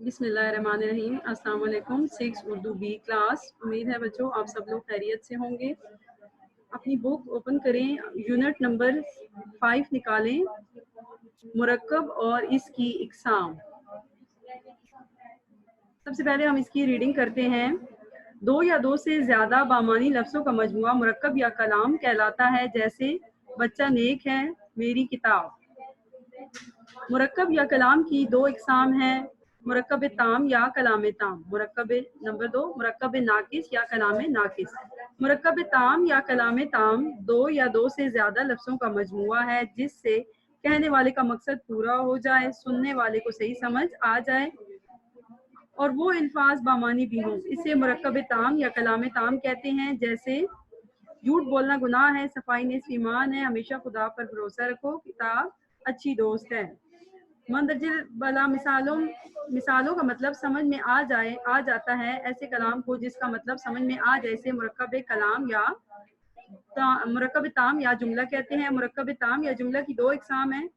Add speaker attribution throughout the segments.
Speaker 1: बिस्मिल्लाहिर्रहमानिर्रहीम। अस्सलाम वालेकुम। 6 उर्दू बी क्लास। उम्मीद है बच्चों आप सब लोग खैरियत से होंगे। अपनी बुक ओपन करें, यूनिट नंबर 5 निकालें, मुरक्कब और इसकी इकसाम। सबसे पहले हम इसकी रीडिंग करते हैं। दो या दो से ज्यादा बामानी लफ्ज़ों का मजमुआ मुरक्कब या कलाम कहलाता है, जैसे बच्चा नेक है, मेरी किताब। मुरक्कब या कलाम की दो इकसाम हैं, मुरक्कब ताम या कलाम ताम। मुरक्कब नंबर 2, मुरक्कब नाकिस या कलाम नाकिस। मुरक्कब ताम या कलाम ताम दो या दो से ज्यादा लफ्ज़ों का मजमुआ है जिससे कहने वाले का मकसद पूरा हो जाए, सुनने वाले को सही समझ आ जाए और वो अल्फाज बामानी भी हों। इसे मुरक्कब ताम या कलाम ताम कहते हैं, जैसे झूठ बोलना गुनाह है, सफाई निस्फ़ ईमान है, हमेशा खुदा पर भरोसा रखो, किताब अच्छी दोस्त है। मंदरजे वाला मिसालों का मतलब समझ में आ जाता है ऐसे कलाम को जिसका मतलब समझ में आ जाए, इसे मुरक्कब कलाम या मुरक्कब ताम या जुमला कहते हैं। मुरक्कब ताम या जुमला की दो इकसाम है,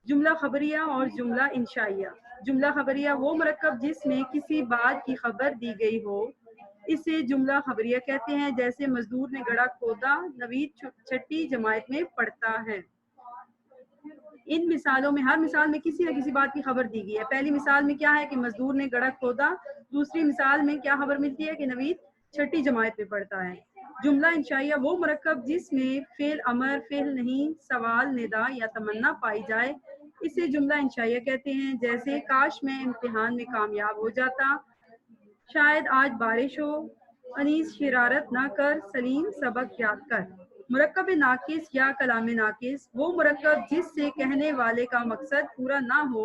Speaker 1: जुमला खबरिया और जुमला इंशाइया। जुमला खबरिया वो मुरक्कब जिसमें किसी बात की खबर दी गई हो, इसे जुमला खबरिया कहते हैं, जैसे मजदूर ने गड़ा खोदा, नवीद छठी जमात में पढ़ता है। इन मिसालों में हर मिसाल में किसी न किसी बात की खबर दी गई है। पहली मिसाल में क्या है कि मजदूर ने गड़ा खोदा, दूसरी मिसाल में क्या खबर मिलती है कि नवीद छठी जमात में पढ़ता है। जुमला इंशाइया वो मुरक्कब जिसमें फेल अमर, फेल नहीं, सवाल, निदा या तमन्ना पाई जाए, इसे जुमला इंशाइया कहते हैं, जैसे काश मैं इम्तिहान में कामयाब हो जाता, शायद आज बारिश हो, अनीस शरारत ना कर, सलीम सबक याद कर। मुरक्कब नाकिस या कलाम नाकिस वो मुरक्कब जिससे कहने वाले का मकसद पूरा ना हो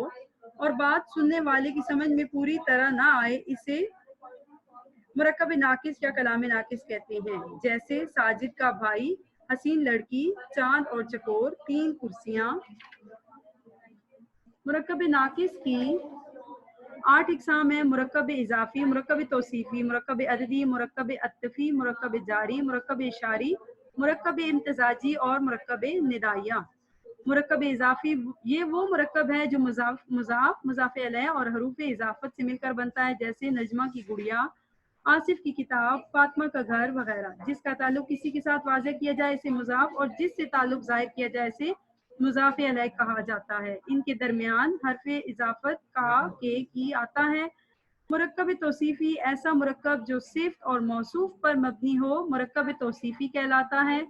Speaker 1: और बात सुनने वाले की समझ में पूरी तरह ना आए, इसे मुरक्कब नाकिस या कलाम नाकिस कहते हैं, जैसे साजिद का भाई, हसीन लड़की, चांद और चकोर, तीन कुर्सियां। मुरक्कब नाकिस की 8 इकसाम है, मुरक्कब इजाफी, मुरक्कब तौसीफी, मुरक्कब अददी, मुरक्कब अत्तफी, मुरक्कब जारी, मुरक्कब इशारी, मुरक्कब इम्तजाजी और मुरक्कब निदाइया। मुरक्कब इजाफी ये वो मुरक्कब है जो मुजाफ अलैह और हरूफ इजाफत से मिलकर बनता है, जैसे नजमा की गुड़िया, आसिफ की किताब, फातिमा का घर वगैरह। जिसका ताल्लुक किसी के साथ वाज़ेह किया जाए इसे मुजाफ और जिससे ताल्लुक ज़ाहिर किया जाए इसे मुजाफ अलैह कहा जाता है। इनके दरमियान हर्फ इजाफत का, के, की आता है। मुरक्कब तौसीफी ऐसा मुरक्कब जो सिफ्त और मौसूफ पर मबनी हो, मुरक्कब तौसीफी कहलाता है,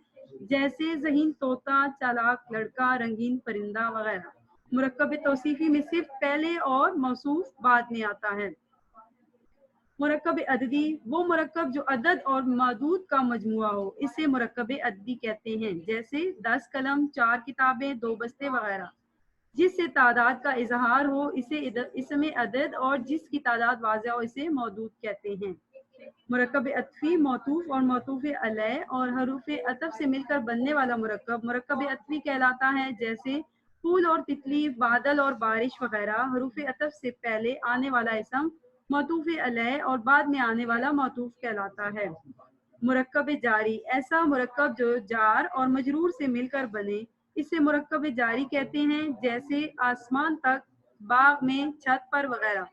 Speaker 1: जैसे ज़हीन तोता, चालाक लड़का, रंगीन परिंदा वगैरह। मुरक्कब तौसीफी में सिर्फ पहले और मौसूफ बाद में आता है। मुरक्कब अददी वो मुरक्कब जो अदद और मादूद का मजमुआ हो, इसे मुरक्कब अददी कहते हैं, जैसे 10 कलम, 4 किताबें, 2 बस्ते वगैरह। जिससे तादाद का इजहार हो, इसे इसमें अदद और जिसकी तादाद वाज़ेह हो, इसे मौदूद कहते हैं। मुरक्कब अतफी मौतूफ और मौतूफ अलैह और हरूफ अतफ से मिलकर बनने वाला मुरक्कब मुरक्कब अतफी कहलाता है, जैसे फूल और तितली, बादल और बारिश वगैरह। हरूफ अतफ से पहले आने वाला इसम मौतूफ अलैह और बाद में आने वाला मौतूफ कहलाता है। मुरक्कब जारी ऐसा मुरक्कब जो जार और मजरूर से मिलकर बने, इसे मुरक्कब जारी कहते हैं, जैसे आसमान तक, बाग में, छत पर वगैरह।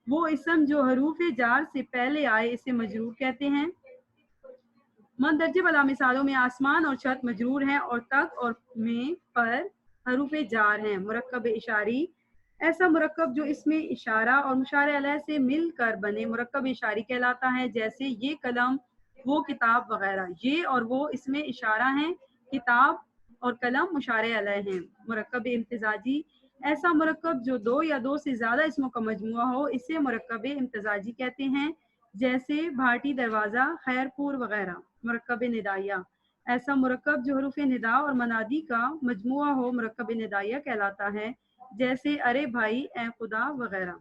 Speaker 1: वो इसम जो हरूफ जार से पहले आए इसे मजरूर कहते हैं। मंदरजे वाला मिसालों में आसमान और छत मजरूर हैं और तक और में पर हरूफ जार हैं। मुरक्कब इशारी ऐसा मुरक्कब जो इसमें इशारा और मुशारे अलैह से मिलकर बने, मुरक्कब इशारी कहलाता है, जैसे ये कलम, वो किताब वगैरह। ये और वो इसमें इशारा है, किताब और कलम मुशारे अलैह हैं। मुरक्कब इम्तिजाजी ऐसा मुरक्कब जो दो या दो से ज्यादा इसमों का मजमुआ हो, इसे मुरक्कब इम्तिजाजी कहते हैं, जैसे भाटी, दरवाजा, खैरपुर वगैरह। मुरक्कब निदाइया ऐसा मुरक्कब जो हरूफ निदा और मनादी का मजमुआ हो, मुरक्कब निदाइया कहलाता है, जैसे अरे भाई, ए खुदा वगैरह।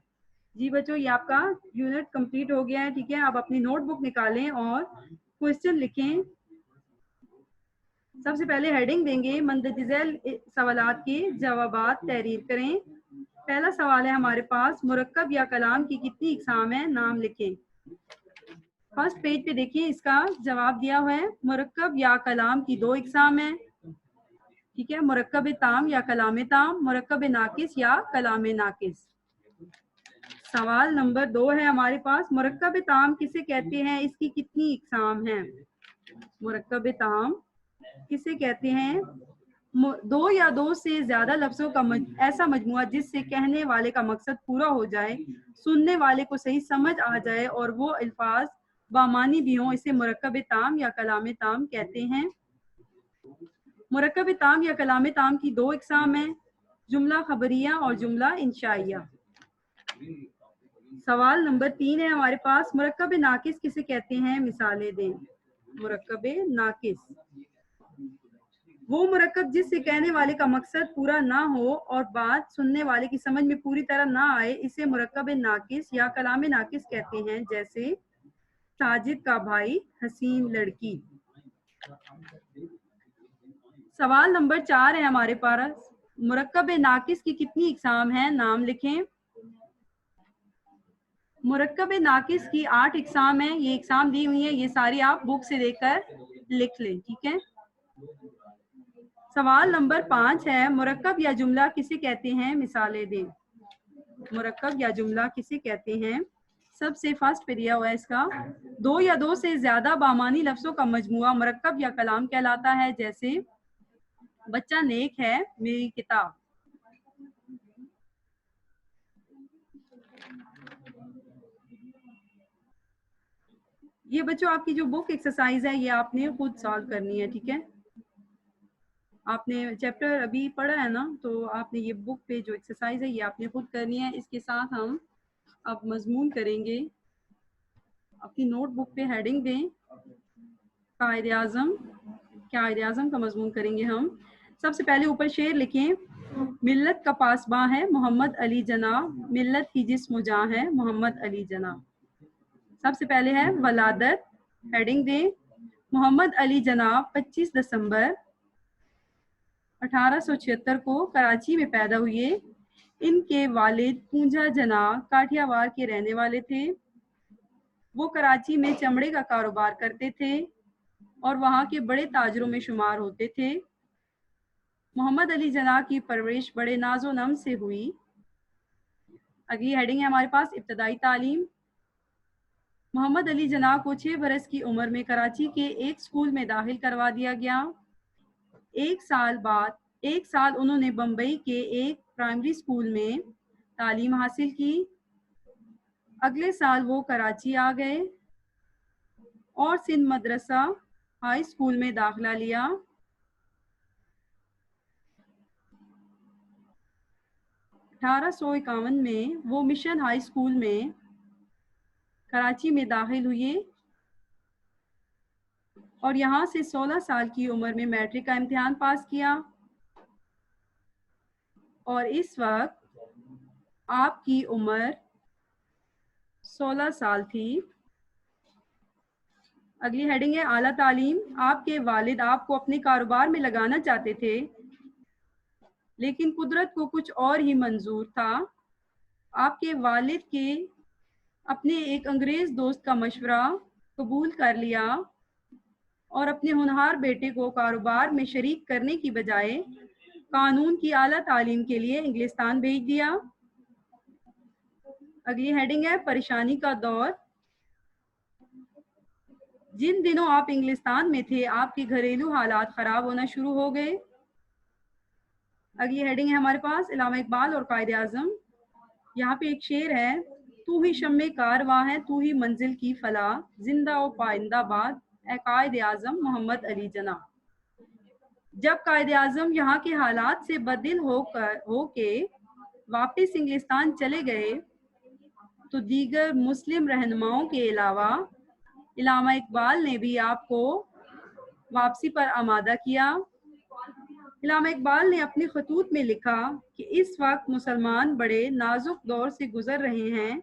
Speaker 1: जी बच्चों, ये आपका यूनिट कंप्लीट हो गया है। ठीक है, आप अपनी नोटबुक निकालें और क्वेश्चन लिखें। सबसे पहले हेडिंग देंगे, मंदरजैल सवालात के जवाबात तहरीर करें। पहला सवाल है हमारे पास, मुरक्कब या कलाम की कितनी इकसाम है, नाम लिखें। फर्स्ट पेज पे देखिए, इसका जवाब दिया हुआ है, मुरक्कब या कलाम की दो इकसाम है। ठीक है, मुरक्कब ताम या कलाम ताम, मुरक्कब नाकिस या कलाम नाकिस। सवाल नंबर 2 है हमारे पास, मुरक्कब ताम किसे कहते हैं, इसकी कितनी इकसाम हैं। मुरक्कब ताम किसे कहते हैं, दो या दो से ज्यादा लफ्जों का ऐसा मजमुआ जिससे कहने वाले का मकसद पूरा हो जाए, सुनने वाले को सही समझ आ जाए और वो अल्फाज बामानी भी हों, इसे मुरक्कब ताम या कलाम ताम कहते हैं। मुरक्कब ताम या कलाम ताम की 2 इकसाम हैं, जुमला खबरिया और जुमला इंशाइया। सवाल नंबर 3 है हमारे पास, मुरक्कब नाकिस किसे कहते हैं, मिसालें दें। मुरक्कब नाकिस वो मुरक्कब जिससे कहने वाले का मकसद पूरा ना हो और बात सुनने वाले की समझ में पूरी तरह ना आए, इसे मुरक्कब नाकिस या कलाम नाकिस कहते हैं। जैसे साजिद का भाई, हसीन लड़की। सवाल नंबर 4 है हमारे पास, मुरक्कब नाकिस की कितनी इकसाम है, नाम लिखें। मुरक्कब नाकिस की 8 इकसाम है, ये इकसाम दी हुई है, ये सारी आप बुक से देखकर लिख लें, ठीक है। सवाल नंबर 5 है, मुरक्कब या जुमला किसे कहते हैं, मिसालें दें। मुरक्कब या जुमला किसे कहते हैं। सबसे फर्स्ट पे दिया हुआ है इसका, 2 या 2 से ज्यादा बामानी लफ्जों का मजमुआ मुरक्कब या कलाम कहलाता है। जैसे बच्चा नेक है, मेरी किताब। ये बच्चों आपकी जो बुक एक्सरसाइज है ये आपने खुद सॉल्व करनी है, ठीक है। आपने चैप्टर अभी पढ़ा है ना, तो आपने ये बुक पे जो एक्सरसाइज है ये आपने खुद करनी है। इसके साथ हम अब मजमून करेंगे। अपनी नोटबुक पे हेडिंग दें, कायदे आज़म, कायदे आज़म का मजमून करेंगे हम। सबसे पहले ऊपर शेर लिखें, मिल्लत का पासबां है मोहम्मद अली जना, मिल्लत ही जिस्म जां है मोहम्मद अली जना। सबसे पहले है वलादत, हेडिंग दें, मोहम्मद अली जना 25 दिसंबर 1876 को कराची में पैदा हुए। इनके वालिद पूंजा जना काठियावाड़ के रहने वाले थे। वो कराची में चमड़े का कारोबार करते थे और वहाँ के बड़े ताजरों में शुमार होते थे। मोहम्मद अली जना की परवरिश बड़े नाजो नम से हुई। अगली हेडिंग है हमारे पास, इब्तदाई तालीम। मोहम्मद अली जना को 6 बरस की उम्र में कराची के एक स्कूल में दाखिल करवा दिया गया। एक साल उन्होंने बम्बई के एक प्राइमरी स्कूल में तालीम हासिल की। अगले साल वो कराची आ गए और सिंध मदरसा हाई स्कूल में दाखिला लिया। 1851 में वो मिशन हाई स्कूल में कराची में दाखिल हुए और यहाँ से 16 साल की उम्र में मैट्रिक का इम्तिहान पास किया और इस वक्त आपकी उम्र 16 साल थी। अगली हेडिंग है आला तालीम। आपके वालिद आपको अपने कारोबार में लगाना चाहते थे, लेकिन कुदरत को कुछ और ही मंजूर था। आपके वालिद के अपने एक अंग्रेज दोस्त का मशवरा कबूल कर लिया और अपने होनहार बेटे को कारोबार में शरीक करने की बजाय कानून की आला तालीम के लिए इंग्लिस्तान भेज दिया। अगली हेडिंग है परेशानी का दौर। जिन दिनों आप इंग्लिस्तान में थे, आपके घरेलू हालात खराब होना शुरू हो गए। अगली हेडिंग है हमारे पास इलामा इकबाल और कायदे आज़म। यहाँ पे एक शेर है, तू ही शम्मे कारवां है, तू ही मंजिल की फला, जिंदा ओ पाइंदाबाद ए कायदे आज़म मोहम्मद अली जना। जब कायदे आज़म यहाँ के हालात से बददिल होके वापस इंग्लिस्तान चले गए, तो दीगर मुस्लिम रहनुमाओं के अलावा इलामा इकबाल ने भी आपको वापसी पर आमादा किया। इलामा इकबाल ने अपने खतूत में लिखा कि इस वक्त मुसलमान बड़े नाजुक दौर से गुजर रहे हैं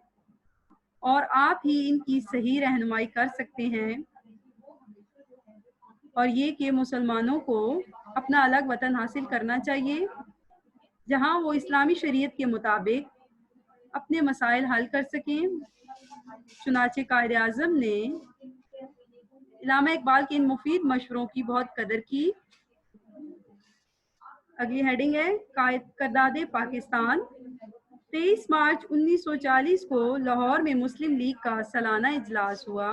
Speaker 1: और आप ही इनकी सही रहनुमाई कर सकते हैं, और ये कि मुसलमानों को अपना अलग वतन हासिल करना चाहिए जहां वो इस्लामी शरीयत के मुताबिक अपने मसाइल हल कर सकें। चुनाचे कायदे आज़म ने इलामा इकबाल के इन मुफीद मशवरों की बहुत कदर की। अगली हेडिंग है करदादे पाकिस्तान। 23 मार्च 1940 को लाहौर में मुस्लिम लीग का सालाना इजलास हुआ।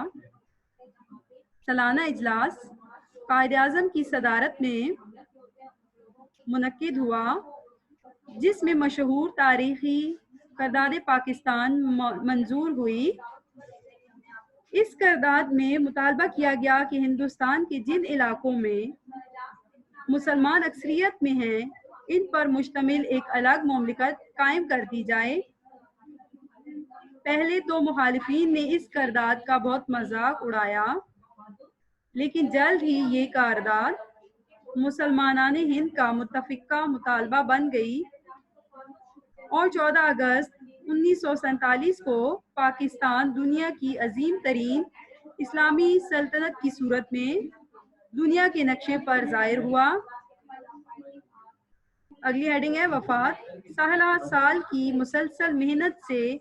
Speaker 1: सालाना इजलास कायद-ए-आज़म की सदारत में मुनक्किद हुआ, जिसमें मशहूर तारीखी करारदाद पाकिस्तान मंजूर हुई। इस करारदाद में मुतालबा किया गया कि हिंदुस्तान के जिन इलाकों में मुसलमान अक्सरियत में हैं, इन पर मुश्तमिल एक अलग मुमलिकत कायम कर दी जाए। पहले तो मुखालिफिन ने इस करारदाद का बहुत मजाक उड़ाया, लेकिन जल्द ही ये करारदाद मुसलमानान हिंद का मुत्तफिका मुतालबा बन गई और 14 अगस्त 1947 को पाकिस्तान दुनिया की अजीम तरीन इस्लामी सल्तनत की सूरत में दुनिया के नक्शे पर ज़ाहिर हुआ। अगली हेडिंग है वफात। 7 साल की मुसलसल मेहनत से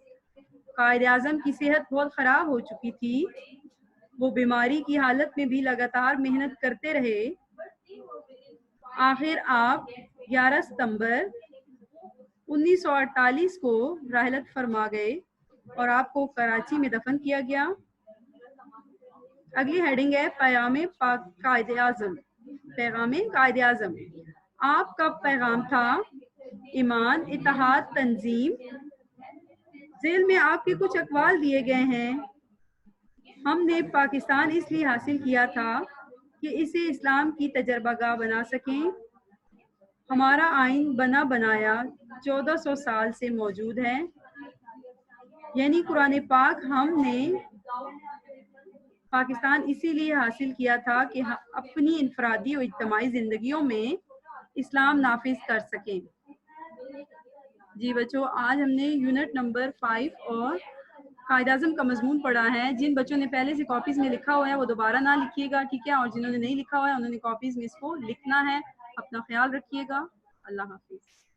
Speaker 1: कायद-ए-आज़म की सेहत बहुत ख़राब हो चुकी थी। वो बीमारी की हालत में भी लगातार मेहनत करते रहे। आखिर आप 11 सितंबर 1948 को राहलत फरमा गए और आपको कराची में दफन किया गया। अगली हेडिंग है पैगाम कायद-ए-आज़म। पैगाम कायद-ए-आज़म। आपका पैगाम था ईमान, इत्तेहाद, तंजीम। जेल में आपके कुछ अक़वाल दिए गए हैं। हमने पाकिस्तान इसलिए हासिल किया था कि इसे इस्लाम की तजर्बागाह बना सकें। हमारा आइन बना बनाया 1400 साल से मौजूद है, यानी कुरान पाक हमने पाकिस्तान इसीलिए हासिल किया था कि अपनी इनफरादी और इज्तिमाई ज़िंदगियों में इस्लाम नाफिज कर सकें। जी बच्चों, आज हमने यूनिट नंबर 5 और कायद-ए-आज़म का मजमून पढ़ा है। जिन बच्चों ने पहले से कॉपीज़ में लिखा हुआ है वो दोबारा ना लिखिएगा, ठीक है? और जिन्होंने नहीं लिखा हुआ है उन्होंने कॉपीज़ में इसको लिखना है। अपना ख्याल रखिएगा। अल्लाह हाफिज़।